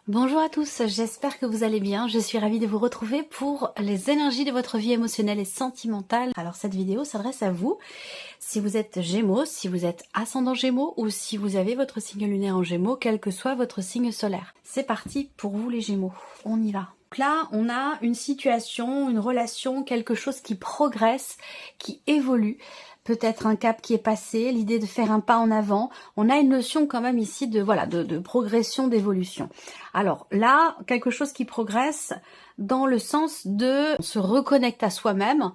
Bonjour à tous, j'espère que vous allez bien. Je suis ravie de vous retrouver pour les énergies de votre vie émotionnelle et sentimentale. Alors cette vidéo s'adresse à vous, si vous êtes Gémeaux, si vous êtes ascendant Gémeaux ou si vous avez votre signe lunaire en Gémeaux, quel que soit votre signe solaire. C'est parti pour vous les Gémeaux, on y va. Donc là, on a une situation, une relation, quelque chose qui progresse, qui évolue. Peut-être un cap qui est passé, l'idée de faire un pas en avant. On a une notion quand même ici de progression, d'évolution. Alors là, quelque chose qui progresse dans le sens de on se reconnecte à soi-même.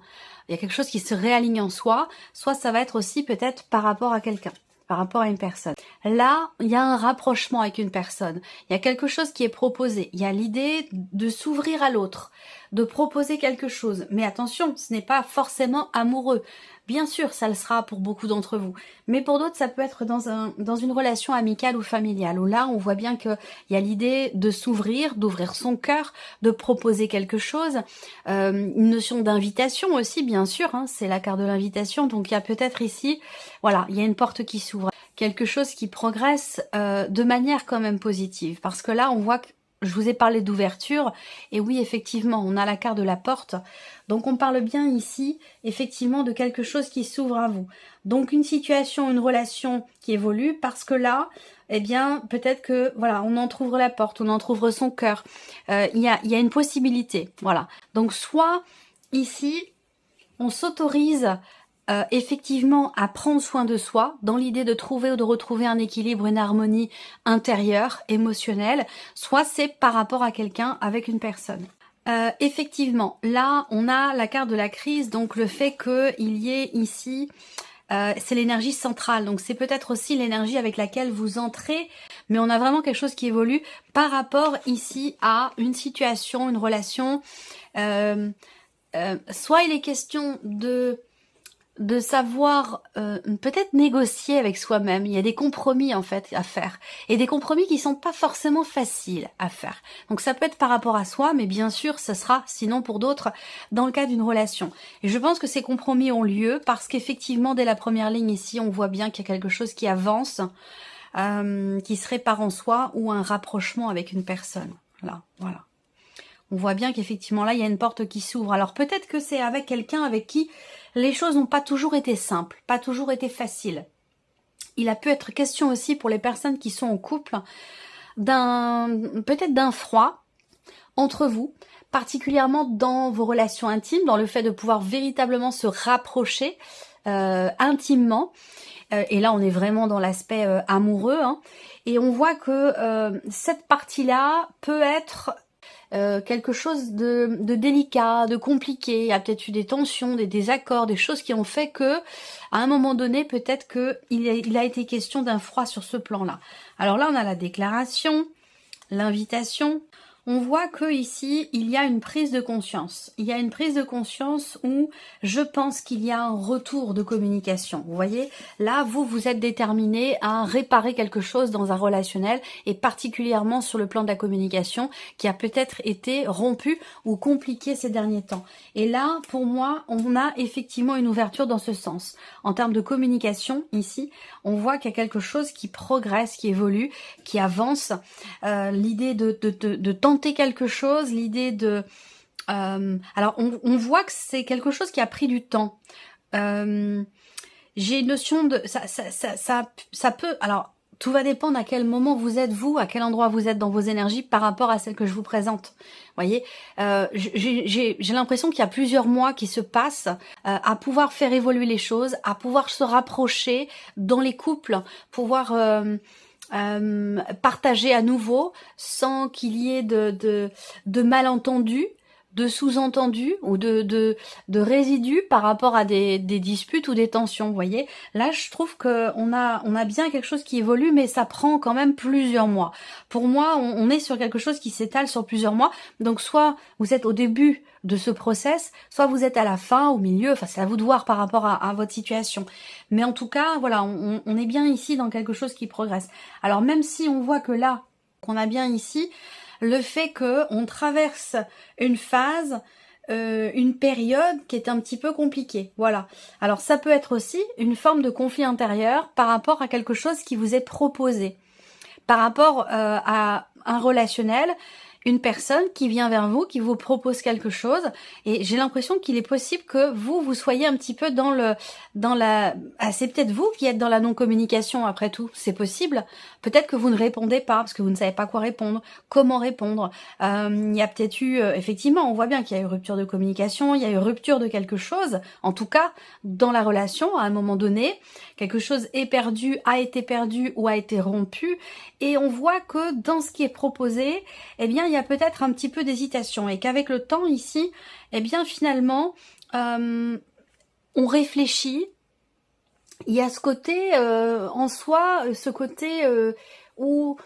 Il y a quelque chose qui se réaligne en soi. Soit ça va être aussi peut-être par rapport à quelqu'un, par rapport à une personne. Là, il y a un rapprochement avec une personne. Il y a quelque chose qui est proposé. Il y a l'idée de s'ouvrir à l'autre, de proposer quelque chose. Mais attention, ce n'est pas forcément amoureux. Bien sûr, ça le sera pour beaucoup d'entre vous. Mais pour d'autres, ça peut être dans une relation amicale ou familiale, où là, on voit bien qu'il y a l'idée de s'ouvrir, d'ouvrir son cœur, de proposer quelque chose. Une notion d'invitation aussi, bien sûr, hein, c'est la carte de l'invitation. Donc, il y a peut-être ici, voilà, il y a une porte qui s'ouvre. Quelque chose qui progresse de manière quand même positive. Parce que là, on voit que je vous ai parlé d'ouverture, et oui, effectivement, on a la carte de la porte. Donc, on parle bien ici, effectivement, de quelque chose qui s'ouvre à vous. Donc, une situation, une relation qui évolue, parce que là, eh bien, peut-être que, voilà, on entrouvre la porte, on entrouvre son cœur. Il y a une possibilité, voilà. Donc, soit, ici, on s'autorise effectivement à prendre soin de soi dans l'idée de trouver ou de retrouver un équilibre, une harmonie intérieure, émotionnelle, soit c'est par rapport à quelqu'un, avec une personne. Effectivement, là on a la carte de la crise, donc le fait qu'il y ait ici, c'est l'énergie centrale, donc c'est peut-être aussi l'énergie avec laquelle vous entrez, mais on a vraiment quelque chose qui évolue par rapport ici à une situation, une relation. Soit il est question de savoir peut-être négocier avec soi-même. Il y a des compromis en fait à faire, et des compromis qui sont pas forcément faciles à faire. Donc ça peut être par rapport à soi, mais bien sûr ça sera sinon pour d'autres dans le cas d'une relation. Et je pense que ces compromis ont lieu parce qu'effectivement dès la première ligne ici on voit bien qu'il y a quelque chose qui avance, qui se répare en soi, ou un rapprochement avec une personne. Là, voilà. On voit bien qu'effectivement là, il y a une porte qui s'ouvre. Alors peut-être que c'est avec quelqu'un avec qui les choses n'ont pas toujours été simples, pas toujours été faciles. Il a pu être question aussi pour les personnes qui sont en couple peut-être d'un froid entre vous, particulièrement dans vos relations intimes, dans le fait de pouvoir véritablement se rapprocher intimement. Et là, on est vraiment dans l'aspect amoureux, hein. Et on voit que cette partie-là peut être quelque chose de délicat, de compliqué. Il y a peut-être eu des tensions, des désaccords, des choses qui ont fait que, à un moment donné, peut-être qu'il a été question d'un froid sur ce plan-là. Alors là, on a la déclaration, l'invitation. On voit que ici, il y a une prise de conscience. Il y a une prise de conscience où je pense qu'il y a un retour de communication. Vous voyez, là, vous êtes déterminé à réparer quelque chose dans un relationnel, et particulièrement sur le plan de la communication qui a peut-être été rompu ou compliqué ces derniers temps. Et là, pour moi, on a effectivement une ouverture dans ce sens. En termes de communication, ici, on voit qu'il y a quelque chose qui progresse, qui évolue, qui avance. L'idée de tenter quelque chose, l'idée de... alors, on voit que c'est quelque chose qui a pris du temps. J'ai une notion de... Ça peut... Alors, tout va dépendre à quel moment vous êtes, vous, à quel endroit vous êtes dans vos énergies par rapport à celle que je vous présente. Vous voyez, j'ai l'impression qu'il y a plusieurs mois qui se passent à pouvoir faire évoluer les choses, à pouvoir se rapprocher dans les couples, pouvoir... partager à nouveau sans qu'il y ait de malentendus, de sous-entendus ou de résidus par rapport à des disputes ou des tensions. Vous voyez, là je trouve que on a bien quelque chose qui évolue, mais ça prend quand même plusieurs mois. Pour moi, on est sur quelque chose qui s'étale sur plusieurs mois. Donc soit vous êtes au début de ce process, soit vous êtes à la fin, au milieu. Enfin, c'est à vous de voir par rapport à votre situation. Mais en tout cas, voilà, on est bien ici dans quelque chose qui progresse. Alors même si on voit que là, qu'on a bien ici le fait qu'on traverse une phase, une période qui est un petit peu compliquée. Voilà. Alors ça peut être aussi une forme de conflit intérieur par rapport à quelque chose qui vous est proposé. Par rapport un relationnel, une personne qui vient vers vous, qui vous propose quelque chose, et j'ai l'impression qu'il est possible que vous soyez un petit peu c'est peut-être vous qui êtes dans la non-communication après tout, c'est possible. Peut-être que vous ne répondez pas, parce que vous ne savez pas quoi répondre, comment répondre. Il y a peut-être eu, effectivement, on voit bien qu'il y a eu rupture de communication, il y a eu rupture de quelque chose, en tout cas, dans la relation, à un moment donné, quelque chose est perdu, a été perdu ou a été rompu, et on voit que dans ce qui est proposé, eh bien, il y a peut-être un petit peu d'hésitation, et qu'avec le temps ici, eh bien, finalement, on réfléchit. Il y a ce côté en soi, ce côté où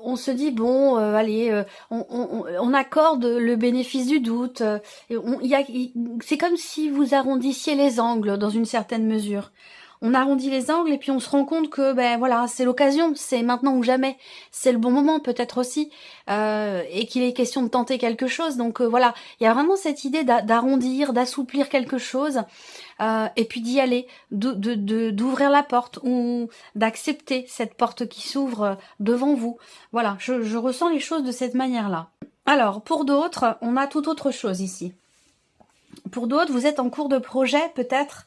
on se dit bon, allez, on accorde le bénéfice du doute. C'est comme si vous arrondissiez les angles dans une certaine mesure. On arrondit les angles et puis on se rend compte que ben voilà, c'est l'occasion, c'est maintenant ou jamais, c'est le bon moment peut-être aussi, et qu'il est question de tenter quelque chose. Donc voilà, il y a vraiment cette idée d'arrondir, d'assouplir quelque chose, et puis d'y aller, d'ouvrir la porte ou d'accepter cette porte qui s'ouvre devant vous. Voilà, je ressens les choses de cette manière-là. Alors pour d'autres, on a tout autre chose ici. Pour d'autres, vous êtes en cours de projet peut-être.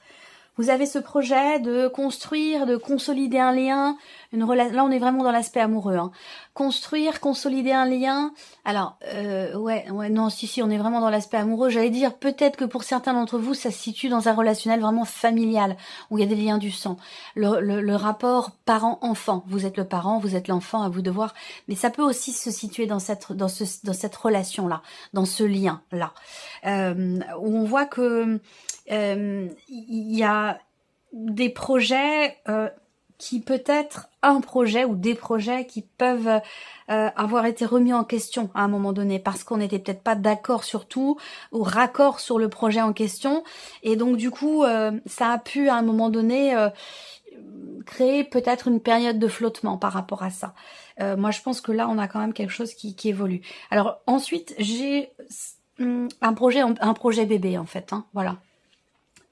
Vous avez ce projet de construire, de consolider un lien, une relation. Là, on est vraiment dans l'aspect amoureux. Hein. Construire, consolider un lien. Alors, ouais, non, si, on est vraiment dans l'aspect amoureux. J'allais dire peut-être que pour certains d'entre vous, ça se situe dans un relationnel vraiment familial, où il y a des liens du sang. Le rapport parent-enfant. Vous êtes le parent, vous êtes l'enfant, à vous de voir. Mais ça peut aussi se situer dans cette relation-là, dans ce lien-là, où on voit que il y a des projets qui peut-être un projet ou des projets qui peuvent avoir été remis en question à un moment donné parce qu'on n'était peut-être pas d'accord sur tout ou raccord sur le projet en question, et donc du coup ça a pu à un moment donné créer peut-être une période de flottement par rapport à ça. Moi je pense que là on a quand même quelque chose qui évolue. Alors ensuite j'ai un projet bébé en fait, hein, voilà.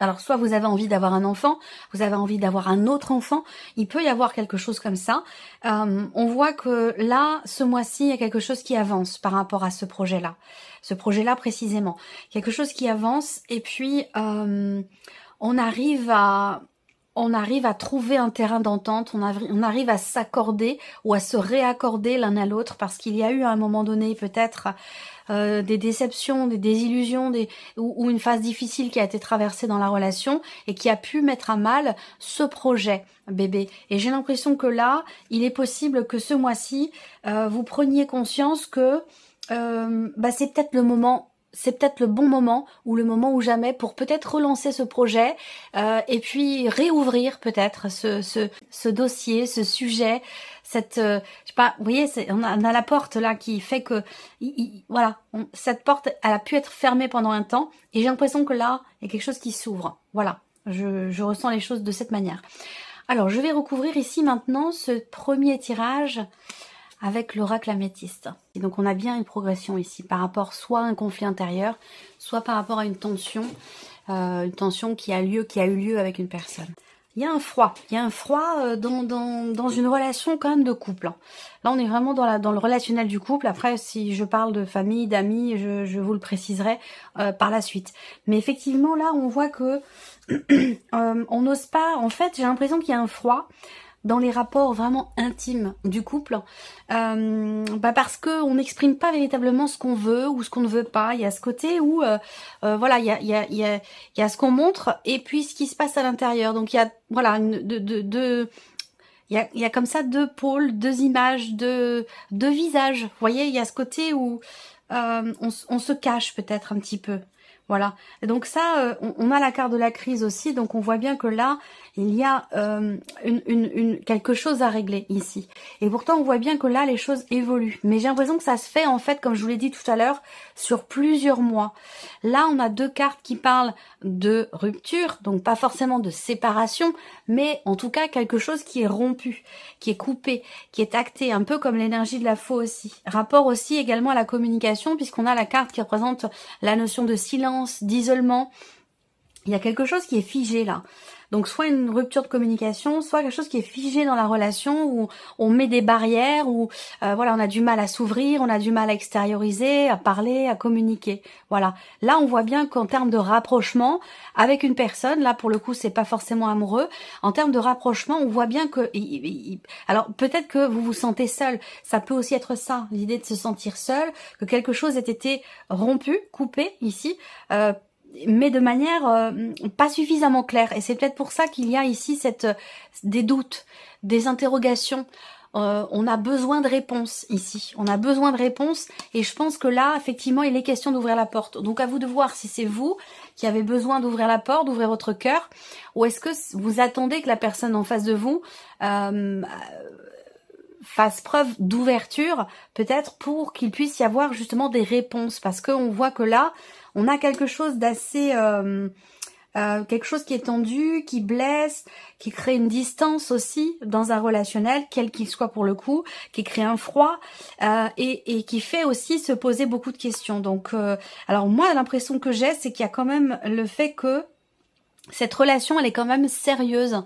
Alors, soit vous avez envie d'avoir un enfant, vous avez envie d'avoir un autre enfant, il peut y avoir quelque chose comme ça. On voit que là, ce mois-ci, il y a quelque chose qui avance par rapport à ce projet-là. Ce projet-là précisément. Quelque chose qui avance et puis on arrive à trouver un terrain d'entente, on arrive à s'accorder ou à se réaccorder l'un à l'autre parce qu'il y a eu à un moment donné peut-être des déceptions, des désillusions, ou une phase difficile qui a été traversée dans la relation et qui a pu mettre à mal ce projet bébé. Et j'ai l'impression que là, il est possible que ce mois-ci, vous preniez conscience que c'est peut-être le moment. C'est peut-être le bon moment ou le moment ou jamais pour peut-être relancer ce projet et puis réouvrir peut-être ce dossier, ce sujet, cette, je sais pas, vous voyez, on a la porte là qui fait que, voilà, cette porte, elle a pu être fermée pendant un temps et j'ai l'impression que là, il y a quelque chose qui s'ouvre. Voilà, je ressens les choses de cette manière. Alors, je vais recouvrir ici maintenant ce premier tirage avec l'oracle améthyste. Et donc on a bien une progression ici par rapport soit à un conflit intérieur, soit par rapport à une tension qui a eu lieu avec une personne. Il y a un froid dans une relation quand même de couple. Hein. Là on est vraiment dans le relationnel du couple. Après si je parle de famille, d'amis, je vous le préciserai par la suite. Mais effectivement là on voit que on n'ose pas, en fait j'ai l'impression qu'il y a un froid dans les rapports vraiment intimes du couple, parce que on n'exprime pas véritablement ce qu'on veut ou ce qu'on ne veut pas. Il y a ce côté où voilà, il y a ce qu'on montre et puis ce qui se passe à l'intérieur. Donc il y a voilà il y a comme ça deux pôles, deux images, deux visages. Vous voyez, il y a ce côté où on se cache peut-être un petit peu. Voilà. Et donc ça, on a la carte de la crise aussi, donc on voit bien que là, il y a quelque chose à régler ici. Et pourtant, on voit bien que là, les choses évoluent. Mais j'ai l'impression que ça se fait, en fait, comme je vous l'ai dit tout à l'heure, sur plusieurs mois. Là, on a deux cartes qui parlent de rupture, donc pas forcément de séparation, mais en tout cas, quelque chose qui est rompu, qui est coupé, qui est acté, un peu comme l'énergie de la faux aussi. Rapport aussi également à la communication, puisqu'on a la carte qui représente la notion de silence, d'isolement. Il y a quelque chose qui est figé là. Donc soit une rupture de communication, soit quelque chose qui est figé dans la relation, où on met des barrières, où voilà, on a du mal à s'ouvrir, on a du mal à extérioriser, à parler, à communiquer. Voilà. Là, on voit bien qu'en termes de rapprochement avec une personne, là pour le coup, c'est pas forcément amoureux. En termes de rapprochement, on voit bien que, alors peut-être que vous vous sentez seul. Ça peut aussi être ça, l'idée de se sentir seul, que quelque chose ait été rompu, coupé ici. Mais de manière pas suffisamment claire. Et c'est peut-être pour ça qu'il y a ici des doutes, des interrogations. On a besoin de réponses ici. On a besoin de réponses. Et je pense que là, effectivement, il est question d'ouvrir la porte. Donc à vous de voir si c'est vous qui avez besoin d'ouvrir la porte, d'ouvrir votre cœur, ou est-ce que vous attendez que la personne en face de vous fasse preuve d'ouverture, peut-être pour qu'il puisse y avoir justement des réponses. Parce qu'on voit que là, on a quelque chose d'assez... quelque chose qui est tendu, qui blesse, qui crée une distance aussi dans un relationnel, quel qu'il soit pour le coup, qui crée un froid et qui fait aussi se poser beaucoup de questions. Donc, alors moi, l'impression que j'ai, c'est qu'il y a quand même le fait que cette relation, elle est quand même sérieuse.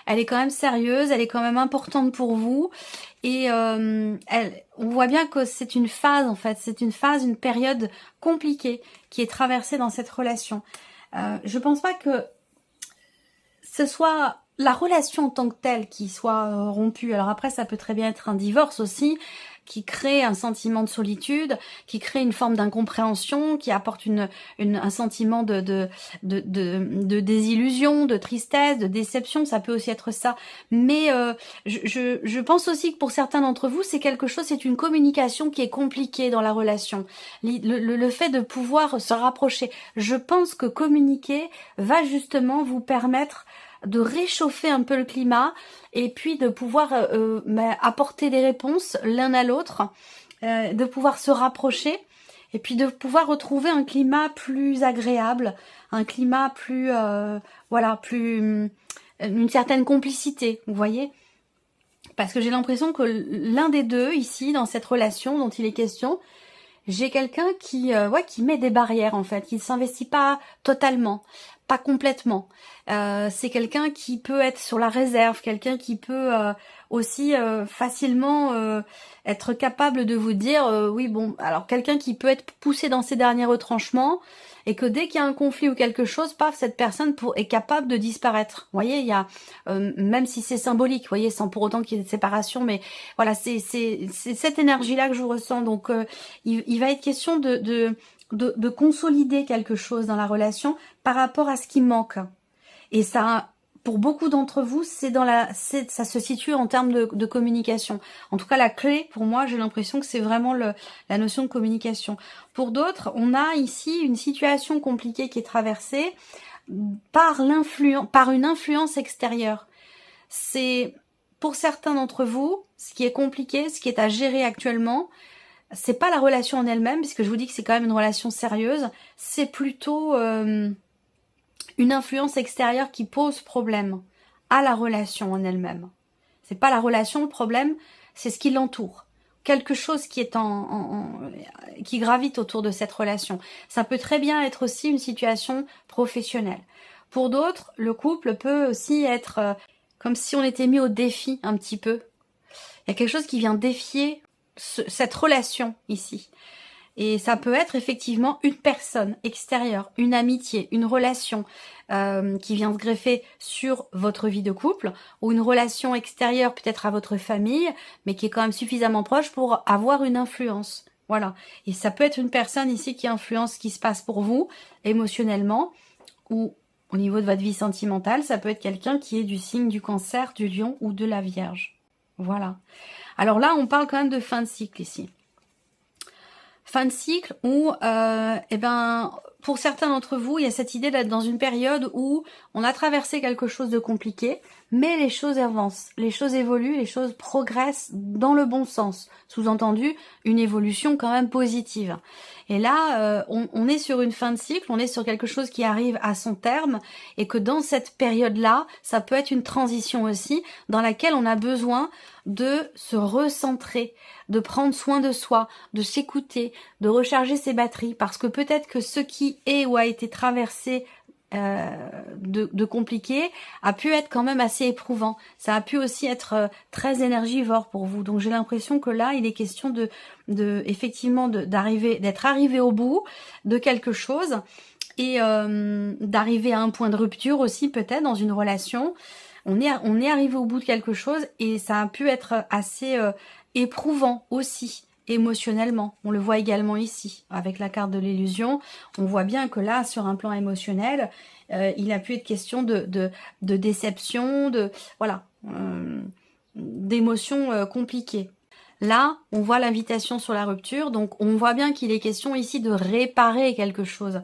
Elle est quand même sérieuse, elle est quand même importante pour vous. Et on voit bien que c'est une phase, en fait. C'est une phase, une période compliquée qui est traversée dans cette relation. Je pense pas que ce soit la relation en tant que telle qui soit rompue. Alors après, ça peut très bien être un divorce aussi, qui crée un sentiment de solitude, qui crée une forme d'incompréhension, qui apporte un sentiment de désillusion, de tristesse, de déception. Ça peut aussi être ça. Mais je pense aussi que pour certains d'entre vous, c'est quelque chose, c'est une communication qui est compliquée dans la relation. Le fait de pouvoir se rapprocher. Je pense que communiquer va justement vous permettre de réchauffer un peu le climat et puis de pouvoir apporter des réponses l'un à l'autre, de pouvoir se rapprocher et puis de pouvoir retrouver un climat plus agréable, un climat plus une certaine complicité, vous voyez, parce que j'ai l'impression que l'un des deux ici dans cette relation dont il est question, j'ai quelqu'un qui met des barrières en fait, qui ne s'investit pas totalement, pas complètement. C'est quelqu'un qui peut être sur la réserve, quelqu'un qui peut aussi facilement être capable de vous dire oui bon, alors quelqu'un qui peut être poussé dans ses derniers retranchements et que dès qu'il y a un conflit ou quelque chose, paf, cette personne est capable de disparaître. Vous voyez, il y a même si c'est symbolique, vous voyez, sans pour autant qu'il y ait de séparation, mais voilà, c'est cette énergie-là que je ressens. Donc il va être question de consolider quelque chose dans la relation par rapport à ce qui manque. Et ça, pour beaucoup d'entre vous, ça se situe en termes de communication. En tout cas, la clé, pour moi, j'ai l'impression que c'est vraiment la notion de communication. Pour d'autres, on a ici une situation compliquée qui est traversée par une influence extérieure. C'est, pour certains d'entre vous, ce qui est compliqué, ce qui est à gérer actuellement, c'est pas la relation en elle-même, puisque je vous dis que c'est quand même une relation sérieuse, c'est plutôt une influence extérieure qui pose problème à la relation en elle-même. C'est pas la relation le problème, c'est ce qui l'entoure. Quelque chose qui est qui gravite autour de cette relation. Ça peut très bien être aussi une situation professionnelle. Pour d'autres, le couple peut aussi être comme si on était mis au défi un petit peu. Il y a quelque chose qui vient défier cette relation ici. Et ça peut être effectivement une personne extérieure, une amitié, une relation qui vient se greffer sur votre vie de couple, ou une relation extérieure peut-être à votre famille, mais qui est quand même suffisamment proche pour avoir une influence. Voilà. Et ça peut être une personne ici qui influence ce qui se passe pour vous émotionnellement, ou au niveau de votre vie sentimentale, ça peut être quelqu'un qui est du signe du Cancer, du Lion ou de la Vierge. Voilà. Alors là, on parle quand même de fin de cycle ici. Fin de cycle où, pour certains d'entre vous, il y a cette idée d'être dans une période où on a traversé quelque chose de compliqué, mais les choses avancent, les choses évoluent, les choses progressent dans le bon sens. Sous-entendu, une évolution quand même positive. Et là, on est sur une fin de cycle, on est sur quelque chose qui arrive à son terme, et que dans cette période-là, ça peut être une transition aussi, dans laquelle on a besoin de se recentrer, de prendre soin de soi, de s'écouter, de recharger ses batteries, parce que peut-être que ce qui est ou a été traversé de compliqué a pu être quand même assez éprouvant. Ça a pu aussi être très énergivore pour vous. Donc j'ai l'impression que là, il est question d'être arrivé au bout de quelque chose et d'arriver à un point de rupture aussi peut-être dans une relation. On est arrivé au bout de quelque chose et ça a pu être assez éprouvant aussi émotionnellement. On le voit également ici avec la carte de l'illusion. On voit bien que là, sur un plan émotionnel, il a pu être question de déception, d'émotions compliquées. Là, on voit l'invitation sur la rupture, donc on voit bien qu'il est question ici de réparer quelque chose,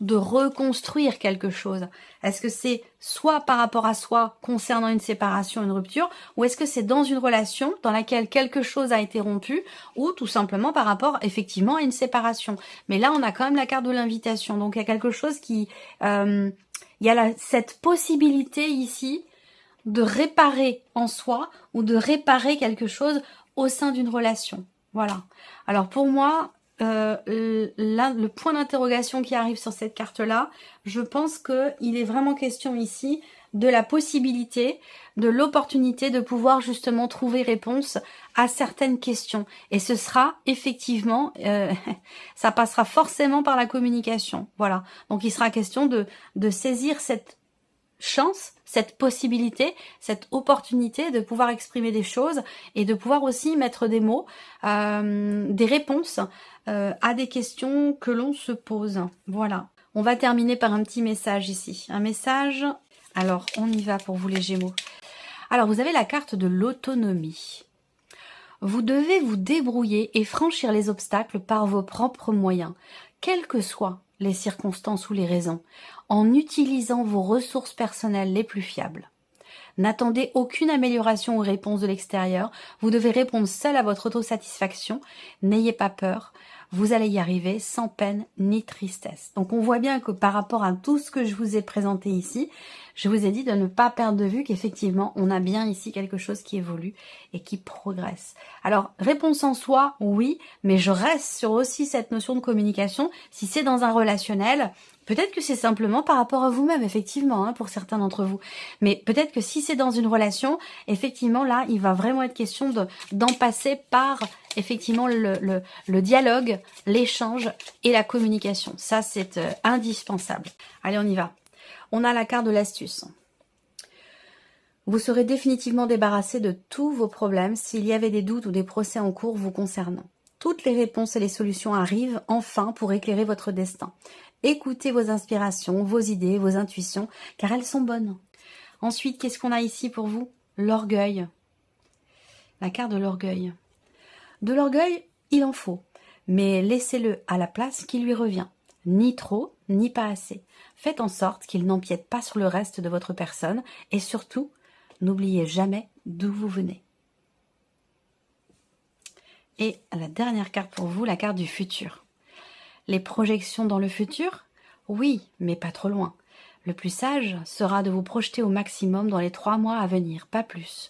de reconstruire quelque chose. Est-ce que c'est soit par rapport à soi concernant une séparation, une rupture, ou est-ce que c'est dans une relation dans laquelle quelque chose a été rompu, ou tout simplement par rapport effectivement à une séparation. Mais là, on a quand même la carte de l'invitation, donc il y a quelque chose qui... il y a cette possibilité ici de réparer en soi, ou de réparer quelque chose au sein d'une relation. Voilà. Alors pour moi... là, le point d'interrogation qui arrive sur cette carte-là, je pense qu'il est vraiment question ici de la possibilité, de l'opportunité de pouvoir justement trouver réponse à certaines questions. Et ce sera effectivement, ça passera forcément par la communication. Voilà. Donc il sera question de saisir cette chance, cette possibilité, cette opportunité de pouvoir exprimer des choses et de pouvoir aussi mettre des mots, des réponses à des questions que l'on se pose. Voilà. On va terminer par un petit message ici. Un message. Alors, on y va pour vous les Gémeaux. Alors, vous avez la carte de l'autonomie. Vous devez vous débrouiller et franchir les obstacles par vos propres moyens, quelles que soient les circonstances ou les raisons, en utilisant vos ressources personnelles les plus fiables. N'attendez aucune amélioration ou réponse de l'extérieur, vous devez répondre seul à votre autosatisfaction, n'ayez pas peur, vous allez y arriver sans peine ni tristesse. Donc on voit bien que par rapport à tout ce que je vous ai présenté ici, je vous ai dit de ne pas perdre de vue qu'effectivement on a bien ici quelque chose qui évolue et qui progresse. Alors réponse en soi, oui, mais je reste sur aussi cette notion de communication. Si c'est dans un relationnel, peut-être que c'est simplement par rapport à vous-même, effectivement, hein, pour certains d'entre vous. Mais peut-être que si c'est dans une relation, effectivement, là, il va vraiment être question d'en passer par, effectivement, le dialogue, l'échange et la communication. Ça, c'est indispensable. Allez, on y va. On a la carte de l'astuce. Vous serez définitivement débarrassé de tous vos problèmes s'il y avait des doutes ou des procès en cours vous concernant. Toutes les réponses et les solutions arrivent enfin pour éclairer votre destin. Écoutez vos inspirations, vos idées, vos intuitions, car elles sont bonnes. Ensuite, qu'est-ce qu'on a ici pour vous? L'orgueil. La carte de l'orgueil. De l'orgueil, il en faut, mais laissez-le à la place qui lui revient. Ni trop, ni pas assez. Faites en sorte qu'il n'empiète pas sur le reste de votre personne et surtout, n'oubliez jamais d'où vous venez. Et la dernière carte pour vous, la carte du futur. Les projections dans le futur? Oui, mais pas trop loin. Le plus sage sera de vous projeter au maximum dans les 3 mois à venir, pas plus.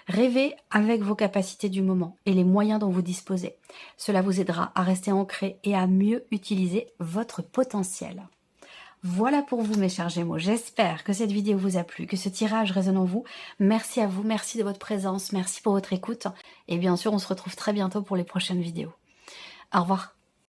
Rêvez avec vos capacités du moment et les moyens dont vous disposez. Cela vous aidera à rester ancré et à mieux utiliser votre potentiel. Voilà pour vous mes chers Gémeaux. J'espère que cette vidéo vous a plu, que ce tirage résonne en vous. Merci à vous, merci de votre présence, merci pour votre écoute. Et bien sûr, on se retrouve très bientôt pour les prochaines vidéos. Au revoir.